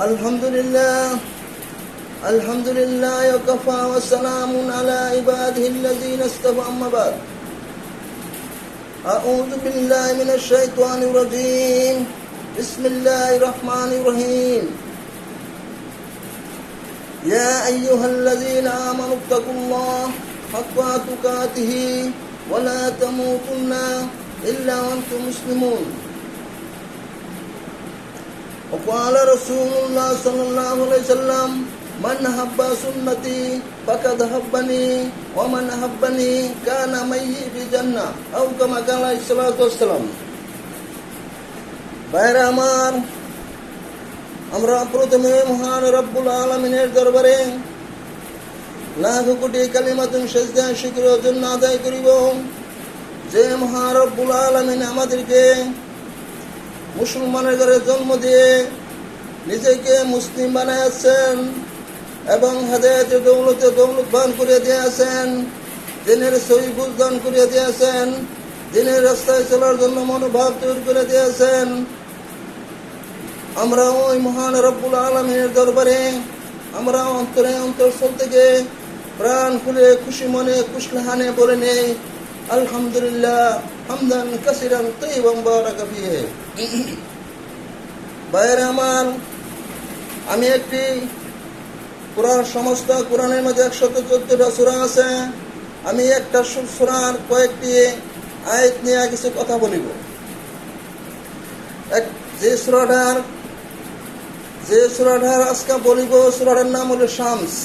আলহামদুলিল্লাহ আলহামদুলিল্লাহ ওয়াকাফা ওয়া সালামুন আলা ইবাদিহি আল্লাযীনা ইসতাফা আম্মা বা'দ আউযু বিল্লাহি মিনাশ শাইতানির রাজীম বিসমিল্লাহির রহমানির রহিম ইয়া আইয়ুহাল্লাযীনা আমানু তাকুল্লাহ হাক্কা তুকাতিহি ওয়া লা তামুতুন্না ইল্লা ওয়া আনতুম মুসলিমুন وقال رسول الله صلى الله عليه وسلم من حب سنتي فقد حبني ومن حبني كان معي في الجنة أو كما قال عليه الصلاة والسلام ভাইরা আমার, আমরা প্রথমে মহান রব্বুল আলামিনের দরবারে লাখ কোটি কালিমাতুন সিজদা শুকরের জন্য আদায় করিব যে মহান রব্বুল আলামিন আমাদেরকে মুসলমানের ঘরে জন্ম দিয়ে নিজেকে মুসলিম বানাইয়াছেন এবং হেদায়েতের দৌলতে দৌলতবান করে দিয়েছেন, দিনের সহি বুঝ দান করে দিয়েছেন, দিনের রাস্তায় চলার জন্য মনোভাব তৈরি করে দিয়েছেন। আমরা ওই মহান রব্বুল আলামিনের দরবারে আমরা অন্তরস্থল থেকে প্রাণ খুলে খুশি মনে খুশলাহানে বলে নেই আলহামদুলিল্লাহ হামদান কাসিরান তাইয়িবান বারাকা ফিহি। ভাইরা আমার, আমি একটি সমস্ত কোরআনের মধ্যে 114টা সূরা আছে, আমি একটা সূরার কয়েকটি আয়াত নিয়ে কিছু কথা বলিব। যে সূরাটার আজকে বলিব, সূরাটার নাম হলো শামস।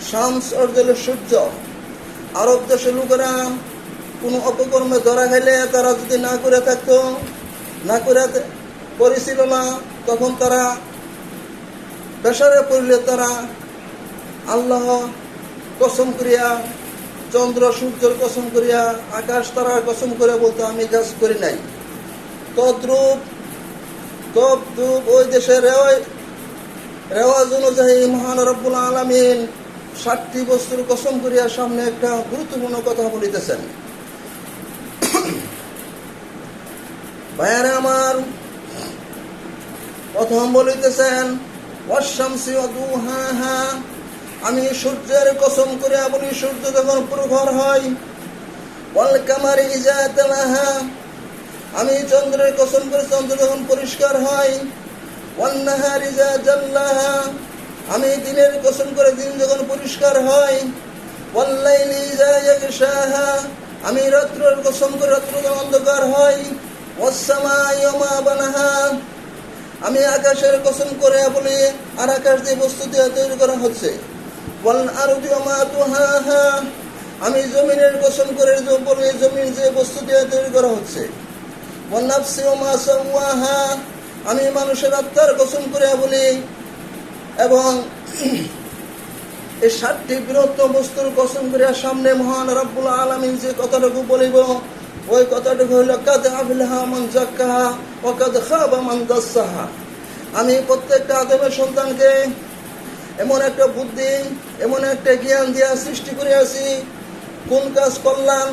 শামস অর্থ হলো সূর্য। আরব দেশের লোকেরা কোনো অপকর্মে ধরা খাইলে তারা যদি না করে থাকতো, না করে করেছিল না, তখন তারা পেশারে পড়লে তারা আল্লাহ কসম করিয়া, চন্দ্র সূর্যের কসম করিয়া, আকাশ তারার কসম করে বলতো আমি কাজ করি নাই। তদ্রূপ ওই দেশের রেওয়াজ অনুযায়ী মহান রব্বুল আলামিন 60টি বস্তুর কসম করিয়া সামনে একটা গুরুত্বপূর্ণ কথা বলিতেছেন। ভাইয়ারা আমার, প্রথম বলিতেছেন ওয়াশ-শামসি ওয়া দুহাহা, আমি সূর্যের কসম করে বলি সূর্য যখন প্রখর হয়। ওয়াল কামারি ইযা তালাহা, আমি চন্দ্রের কসম করে চন্দ্র যখন পরিষ্কার হয়। ওয়ান নাহারি ইযা জাল্লাহা, আমি দিনের কসম করে দিন যখন পরিষ্কার হয়। ওয়াল লাইলি ইযা ইয়াগশাহা, আমি রাত্রের কসম করে রাত্র যখন অন্ধকার হয়। ওয়াস সামাই ওয়া মা বানাহা, আমি আকাশের কসম করে বলি আর আকাশ দিয়ে বস্তু দিয়ে তৈরি করা হচ্ছে। ওয়াল আরদি ওয়া মা তুহাহা, আমি জমিনের কসম করে বলি জমিন যে বস্তু দিয়ে তৈরি করা হচ্ছে। ওয়ান নাফসি ওয়া মা সাওয়াহা, আমি মানুষের আত্মার কসম করে বলি। এবং এই 60টি বৃহত্তম বস্তুর কসম করে সামনে মহান রব্বুল আলামিন যে কথাটুকু বলিব, ওই কথাটুকু হইল কাদ আফলাহা মান যাক্কাহা ওয়া কাদ খাবা মান দাসসাহা। আমি প্রত্যেকটা আদমের সন্তানকে এমন একটা বুদ্ধি, এমন একটা জ্ঞান দিয়া সৃষ্টি করিয়াছি, কোন কাজ করলাম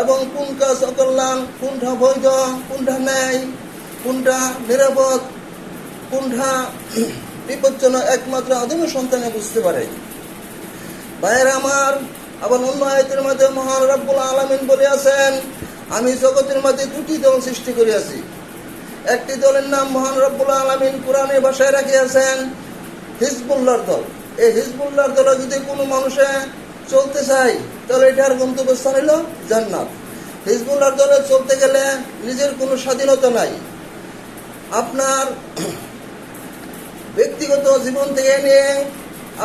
এবং কোন কাজ অকল্যাণ, কোনটা বৈধ, কোনটা ন্যায়, কোনটা নিরাপদ, কোনটা বিপজ্জনক, একমাত্র আদমের সন্তানে বুঝতে পারে। ভাইয়েরা আমার, আবার অন্য আয়াতের মধ্যে মহান রব্বুল আলামিন বলিয়াছেন আমি জগতের মধ্যে 2টি দল সৃষ্টি করিয়াছি। একটি দলের নাম মহান রব্বুল আলামিন কোরআনের ভাষায় রাখিয়াছেন হিজবুল্লাহর দল। এই হিজবুল্লাহর দলে যদি কোনো মানুষে চলতে চায় তাহলে এটার গন্তব্যস্থান হইল জান্নাত। হিজবুল্লাহর দলে চলতে গেলে নিজের কোনো স্বাধীনতা নাই। আপনার ব্যক্তিগত জীবন থেকে নিয়ে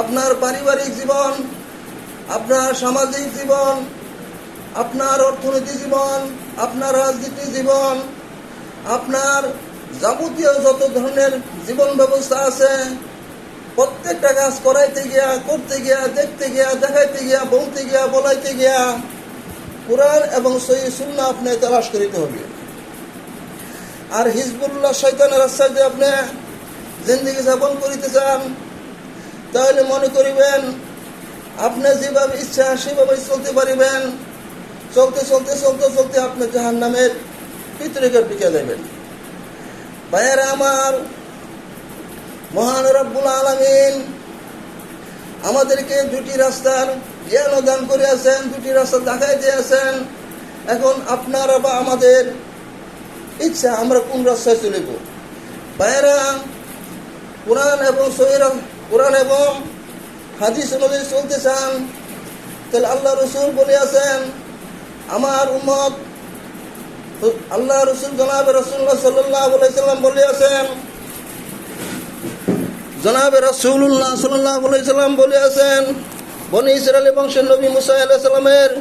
আপনার পারিবারিক জীবন, আপনার সামাজিক জীবন, আপনার অর্থনৈতিক জীবন, আপনার রাজনীতি জীবন, আপনার যাবতীয় যত ধরনের জীবন ব্যবস্থা আছে, প্রত্যেকটা কাজ করাইতে গিয়া, করতে গিয়া, দেখতে গিয়া, দেখাইতে গিয়া, বলতে গিয়া, বলাইতে গিয়া কোরআন এবং সহিহ সুন্নাহ আপনি তালাশ করিতে হবে। আর হিজবুল্লাহ শয়তানের রাস্তায় যদি আপনি জিন্দেগি যাপন করিতে চান তাহলে মনে করিবেন আপনি যেভাবে ইচ্ছা সেভাবে চলতে পারিবেন। চলতে চলতে চলতে চলতে আপনি জাহান্নামের ভিতরে ঢুকে যাবেন। ভাইয়েরা আমার, মহান রব্বুল আলামিন আমাদেরকে দুটি রাস্তার জ্ঞান দান করিয়াছেন, দুটি রাস্তা দেখাই দিয়েছেন। এখন আপনারা বা আমাদের ইচ্ছা আমরা কোন রাস্তায় চলিব। ভাইয়েরা, কোরআন এবং হাদিস অনুযায়ী চলতে চান, তাহলে আল্লাহ রসুল বলিয়াছেন, আমার উম্মত, আল্লাহ রসুল জনাবে রাসূলুল্লাহ সাল্লাল্লাহু আলাইহি সাল্লাম বলিয়াছেন, জনাবে রাসূলুল্লাহ সাল্লাল্লাহু আলাইহি সাল্লাম বলিয়াছেন, বনি ইসরায়েল বংশের নবী মুসা আলাইহিস সালামের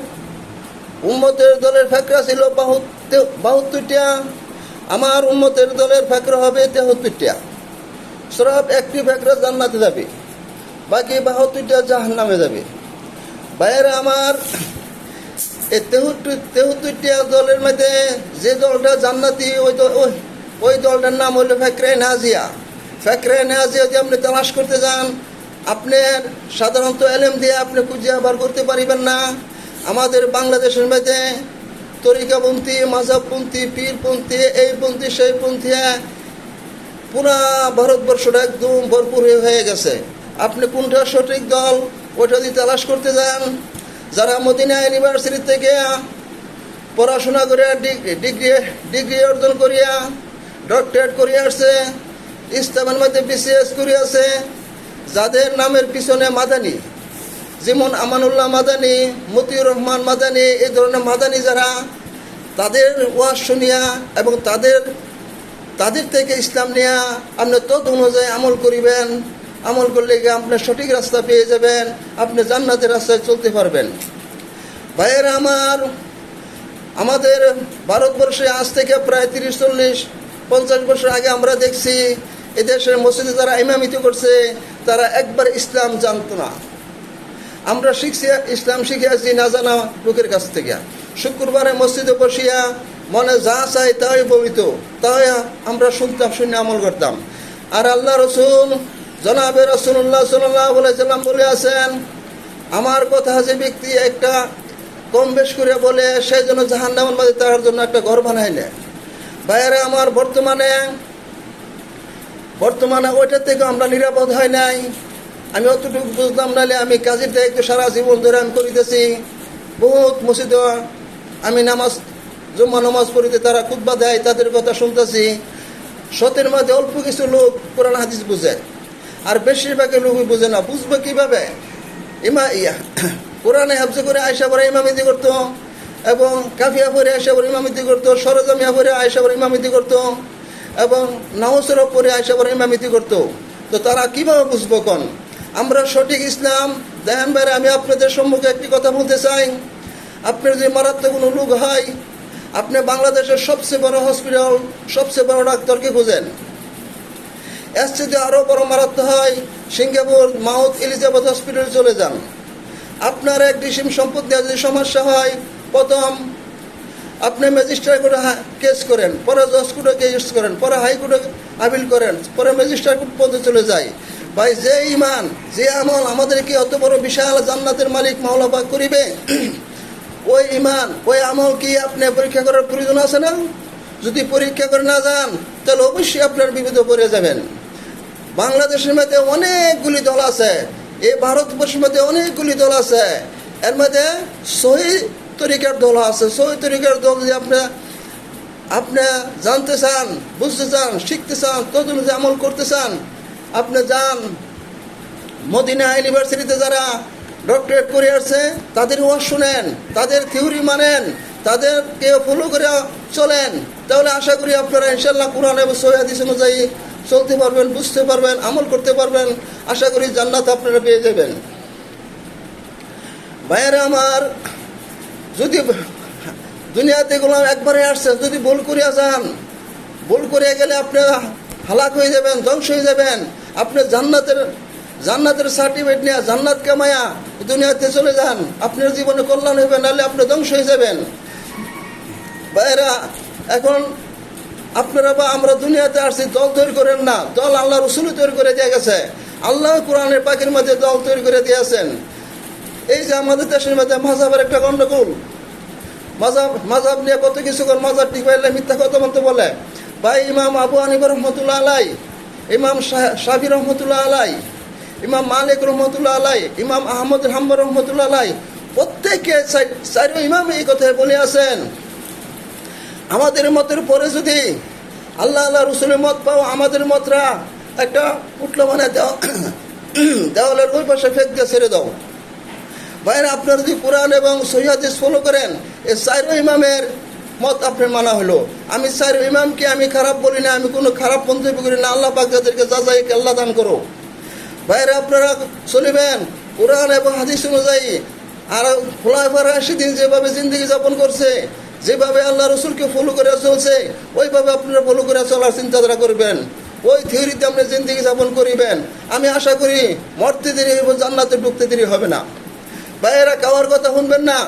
উম্মতের দলের ফেকরা ছিল 72টা, আমার উম্মতের দলের ফেকরা হবে 73টা। সব একটি ফেকরা জান্নাতে যাবে, বাকি 72টা জাহান্নামে যাবে। ভাইয়েরা আমার, এই 73টা দলের মধ্যে যে দলটা জান্নাতি ওই দলটার নাম হলো ফেকরায়ে নাজিয়া। ফেকরায়ে নাজিয়া যদি আপনি তালাশ করতে যান, আপনার সাধারণত এলেম দিয়ে আপনি খুঁজে বার করতে পারিবেন না। আমাদের বাংলাদেশের মধ্যে তরিকাপন্থী, মাযহাবপন্থী, পীরপন্থী, এই পন্থী সেই পন্থী, পুরা ভারতবর্ষটা একদম ভরপুর হয়ে গেছে। আপনি কোনটা সঠিক দল ওইটা যদি তালাশ করতে যান, যারা মদিনা ইউনিভার্সিটি থেকে পড়াশোনা করে ডিগ্রি অর্জন করিয়া ডক্টরেট করিয়া আসছে, ইসলামের মধ্যে BCS করিয়াছে, যাদের নামের পিছনে মাদানী, যেমন আমানুল্লাহ মাদানী, মতিউর রহমান মাদানী, এই ধরনের মাদানী যারা, তাদের ওয়াজ শুনিয়া এবং তাদের থেকে ইসলাম নিয়া আপনি তত অনুযায়ী আমল করিবেন। আমল করলে গিয়ে আপনি সঠিক রাস্তা পেয়ে যাবেন, আপনি জান্নাতের রাস্তায় চলতে পারবেন। ভাইয়েরা আমার, আমাদের ভারতবর্ষে আজ থেকে প্রায় 30-40-50 বছর আগে আমরা দেখছি এদেশের মসজিদে যারা ইমামিতি করছে তারা একবার ইসলাম জানতো না। আমরা ইসলাম শিখিয়াছি না জানা লোকের কাছ থেকে। শুক্রবারে মসজিদে বসিয়া মনে যা চাই তাই বলিত, তাই আমরা শুনতাম, শুনে আমল করতাম। আর আল্লাহ রসুল জনাবে রাসূলুল্লাহ সাল্লাল্লাহু আলাইহি সাল্লাম বলে আছেন, আমার কথা যে ব্যক্তি একটা কম বেশ করে বলে সেই জন্য জাহান্নামের মধ্যে তার জন্য একটা ঘর বানায় নেয়। ভাইয়েরা আমার, বর্তমানে ওইটা থেকে আমরা নিরাপদ হয় নাই। আমি অতটুকু বুঝলাম, নাহলে আমি কাজের দায়িত্ব সারা জীবন ধরে আমি করিতেছি। বহুত মসজিদে আমি জুম্মা নামাজ পড়িতে তারা খুতবা দেয়, তাদের কথা শুনতেছি। শতের মধ্যে অল্প কিছু লোক কোরআন হাদিস বুঝে, আর বেশিরভাগের লোকই বুঝে না। বুঝবে কীভাবে? কোরআনে হাফজ করে আয়েশা পরে ইমামিতি করতো, এবং কাফিয়া পরে আয়েশা পরে ইমামিতি করতো, সরজামিয়া পরে আয়েশা পরে ইমামিতি করতো, এবং নাওসরফ পরে আয়েশা পরে ইমামিতি করতো। তো তারা কীভাবে বুঝবো? কোন আমরা সঠিক ইসলাম দেখেন বাইরে। আমি আপনাদের সম্মুখে একটি কথা বলতে চাই, আপনার যদি মারাত্মক কোনো রোগ হয়, আপনি বাংলাদেশের সবচেয়ে বড় হসপিটাল, সবচেয়ে বড় ডাক্তারকে খুঁজেন। এর যদি আরও বড় মারাত্মক হয়, সিঙ্গাপুর মাউথ এলিজাবেথ হসপিটালে চলে যান। আপনার এক ডিসিম সম্পদ নিয়ে যদি সমস্যা হয়, প্রথম আপনি ম্যাজিস্ট্রেট কোর্টে কেস করেন, পরে জজ কোর্টে কেস করেন, পরে হাইকোর্টে আপিল করেন, পরে ম্যাজিস্ট্রেট কোর্ট পর্যন্ত চলে যায়। ভাই, যে ইমান, যে আমল আমাদেরকে অত বড় বিশাল জান্নাতের মালিক মাওলা পাক করিবে, ওই ইমান, ওই আমল কি আপনি পরীক্ষা করার প্রয়োজন আছে না? যদি পরীক্ষা করে না যান, তাহলে অবশ্যই আপনার বিপদে পড়ে যাবেন। বাংলাদেশের মধ্যে অনেকগুলি দল আছে, এই ভারতবর্ষের মধ্যে অনেকগুলি দল আছে। এর মধ্যে সহি তরিকার দল আছে। সহি তরিকার দল যদি আপনি জানতে চান, বুঝতে চান, শিখতে চান, তত অনুযায়ী আমল করতে চান, আপনি যান মদিনা ইউনিভার্সিটিতে যারা ডক্টরেট করে আসছে তাদের ওয়াজ শুনেন, তাদের থিওরি মানেন, তাদেরকে ফলো করে চলেন। তাহলে আশা করি আপনারা ইনশাল্লাহ কোরআন এবং সহিহ হাদিস অনুযায়ী চলতে পারবেন, বুঝতে পারবেন, আমল করতে পারবেন। আশা করি জান্নাত আপনারা পেয়ে যাবেন। ভাইয়েরা আমার, যদি দুনিয়াতে গোলাম একবারে আসছেন, যদি ভুল করিয়া যান, ভুল করিয়া গেলে আপনি হালাক হয়ে যাবেন, ধ্বংস হয়ে যাবেন। আপনি জান্নাতের সার্টিফিকেট নিয়ে জান্নাত কামায়া দুনিয়াতে চলে যান, আপনার জীবনে কল্যাণ হবে, নাহলে আপনি ধ্বংস হয়ে যাবেন। ভাইয়েরা, এখন আপনারা বা আমরা দুনিয়াতে আসছি, দল তৈরি করেন না। দল আল্লাহ রসুল তৈরি করে দিয়ে গেছে। আল্লাহ কোরআনের পাখির মধ্যে দল তৈরি করে দিয়েছেন। এই যে আমাদের দেশের মধ্যে মাযহাবের একটা গণ্ডগোল, মাযহাব নিয়ে কত কিছু করে, মাযহাব ঠিক পাইলে মিথ্যা কথা বলতে বলে। ভাই, ইমাম আবু হানিফা রহমতুল্লাহ আলাইহি ইমাম শাফি রহমতুল্লাহ আলাই, ইমাম মালিক রহমতুল্লাহ আলাই, ইমাম আহমদ হাম্বল রহমতুল্লাহ আলাই, প্রত্যেকে চারি ইমাম এই কথায় বলে আছেন, আমাদের মতের পরে যদি আল্লাহ আল্লাহ রসুলের মত পাও, আমাদের মতরা একটা উঠলো মানে দেওয়ালের ওই পাশে ফেক দিয়ে ছেড়ে দাও। বাইরে আপনার যদি কোরআন এবং সহিহ হাদিস ফলো করেন, এই চারি ইমামের মত আপনার মানা হলো। আমি চারি ইমামকে আমি খারাপ বলি না, আমি কোনো খারাপ মন্তব্য করি না। আল্লাহ পাক যাদেরকে যাচাইকে আল্লাহ দান করো। বাইরে আপনারা চলিবেন কোরআন এবং হাদিস অনুযায়ী। আর খোলাফায়ে রাশিদিন যেভাবে জিন্দগি যাপন করছে, যেভাবে আল্লাহ রসুলকে ফলো করে চলছে, ওইভাবে আপনারা ফলো করে চলার চিন্তাধারা করবেন, ওই থিওরিতে আপনি জিন্দগি যাপন করিবেন। আমি আশা করি মরতে দেরি হইব, জান্নাতে ঢুকতে দেরি হবে না। ভাইয়েরা, কাওয়ার কথা শুনবেন না।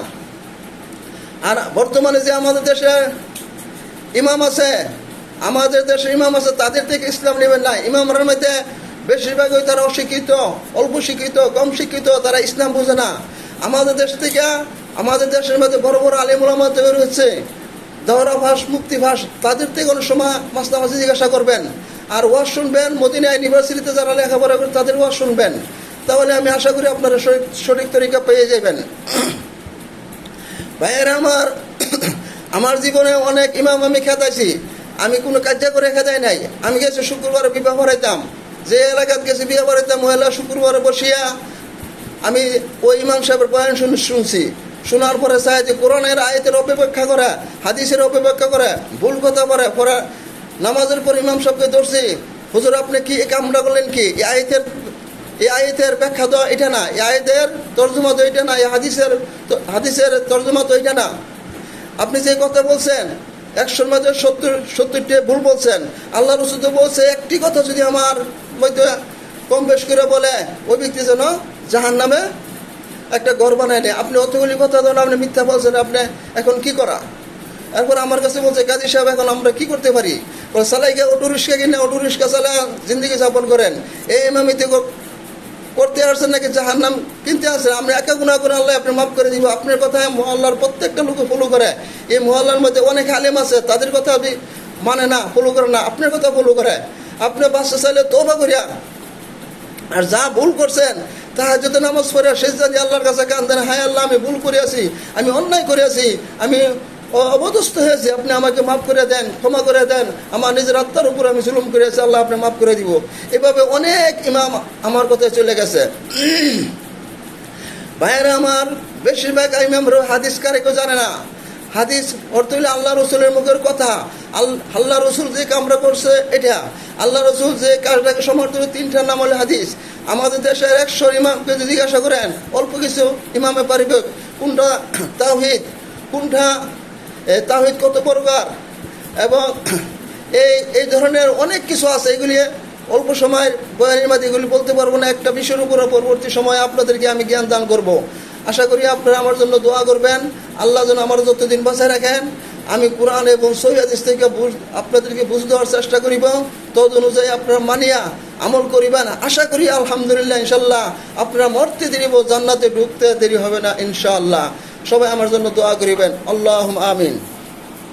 আর বর্তমানে যে আমাদের দেশে ইমাম আছে, তাদের থেকে ইসলাম নেবেন না। ইমামরার মধ্যে বেশিরভাগই তারা অশিক্ষিত, অল্প শিক্ষিত, কম শিক্ষিত, তারা ইসলাম বোঝে না। আমাদের দেশ থেকে, আমাদের দেশের মধ্যে বড় বড় আলেম ওলামা তৈরি হচ্ছে, দহরা ভাস, মুক্তি ভাস, তাদের থেকে অনেক সময় মাঝে জিজ্ঞাসা করবেন। আর ওয়াজ শুনবেন, মদিনা ইউনিভার্সিটিতে যারা লেখাপড়া করে তাদের ওয়াজ শুনবেন, তাহলে আমি আশা করি আপনারা সঠিক তরিকা পেয়ে যাবেন। ভাইয়েরা আমার জীবনে অনেক ইমাম আমি খেদাইছি। আমি কোনো কার্য করে খেদাই নাই। আমি গেছি শুক্রবারে বিবাহ বাড়াইতাম, যে এলাকাত গেছি বিয়ে বাড়াইতাম, ওই এলাকা শুক্রবারে বসিয়া আমি ওই ইমাম সাহেবের বয়ান শুনছি। শোনার পরে চাই যে কোরআনের আয়াতের অপব্যাখ্যা করে, হাদিসের অপব্যাখ্যা করে, ভুল কথা বলে। পরে নামাজের পর ইমাম সাহেবকে ধরছি, হুজুর আপনি কি এই কামটা করলেন? কি এই আয়াতের ব্যাখ্যা তো এটা না, এই আয়াতের তর্জমা তো এটা না, এই হাদিসের তর্জমা তো এটা না। আপনি যে কথা বলছেন 100-র মধ্যে 70টি ভুল বলছেন। আল্লাহ রসুল তো বলছে, একটি কথা যদি আমার মধ্যে কম বেশ করে বলে, ওই ব্যক্তি যেন জাহান্নামে একটা ঘর বানায় নেয়। আপনি অতগুলি কথা ধরেন, আপনি মিথ্যা বলছেন, আপনি এখন কি করা? এরপর আমার কাছে বলছে, কাজী সাহেব এখন আমরা কি করতে পারি? চালাইকে অটো রিক্সা কিনে অটো রিক্সা চালা জিন্দগি যাপন করেন, এই ইমামিতে করতে আসছেন নাকি জাহান্নাম কিনতে আসছেন? আপনি একা গুনাহ করে আল্লাহ আপনি মাফ করে দিব। আপনার কথায় মহল্লার প্রত্যেকটা লোকে ফলো করে। এই মহল্লার মধ্যে অনেক আলেম আছে, তাদের কথা আপনি মানে না, ফলো করে না, আপনার কথা ফলো করে। আপনি বাচ্চা চাইলে তওবা করিয়া, আর যা ভুল করছেন তাহাজ্জুদের নামাজ পড়ে সেজদা দিয়ে আল্লাহর কাছে কান্দেন, হায় আল্লাহ আমি ভুল করিয়াছি, আমি অন্যায় করিয়াছি, আমি অবদস্থ হয়েছি, আপনি আমাকে মাফ করে দেন, ক্ষমা করে দেন, আমার নিজের আত্মার উপর আমি জুলুম করেছি, আল্লাহ আপনি মাফ করে দিব। এভাবে অনেক ইমাম আমার কথায় চলে গেছে। ভাইয়েরা আমার, বেশিরভাগ ইমামরা হাদিস কারে কেউ জানে না। হাদিস অর্থ হইলে আল্লাহ রসুলের মুখের কথা। আল্লাহ রসুল যে কামরা করছে এটা, আল্লাহ রসুল যে কাজটাকে সমর্থন, 3টার নাম হলো হাদিস। আমাদের দেশের 100 ইমামকে যদি জিজ্ঞাসা করেন, অল্প কিছু ইমামে পারিবে কোনটা তাওহীদ, কোনটা তাওহীদ কত প্রকার, এবং এই ধরনের অনেক কিছু আছে। এগুলি অল্প সময়ের বয়ানের মাঝে এগুলি বলতে পারবো না। একটা বিষয়ের উপর পরবর্তী সময়ে আপনাদেরকে আমি জ্ঞান দান করব। আশা করি আপনারা আমার জন্য দোয়া করবেন, আল্লাহ যেন আমার যতদিন বাঁচায় রাখেন। আমি কোরআন এবং সহিহ হাদিস থেকে আপনাদেরকে বুঝ দেওয়ার চেষ্টা করিব, তদ অনুযায়ী আপনারা মানিয়া আমল করিবেন। আশা করি আলহামদুলিল্লাহ ইনশাল্লাহ আপনারা মরতে দেরি হবো, জান্নাতে ঢুকতে দেরি হবে না ইনশাআল্লাহ। সবাই আমার জন্য দোয়া করিবেন। আল্লাহুম্মা আমিন।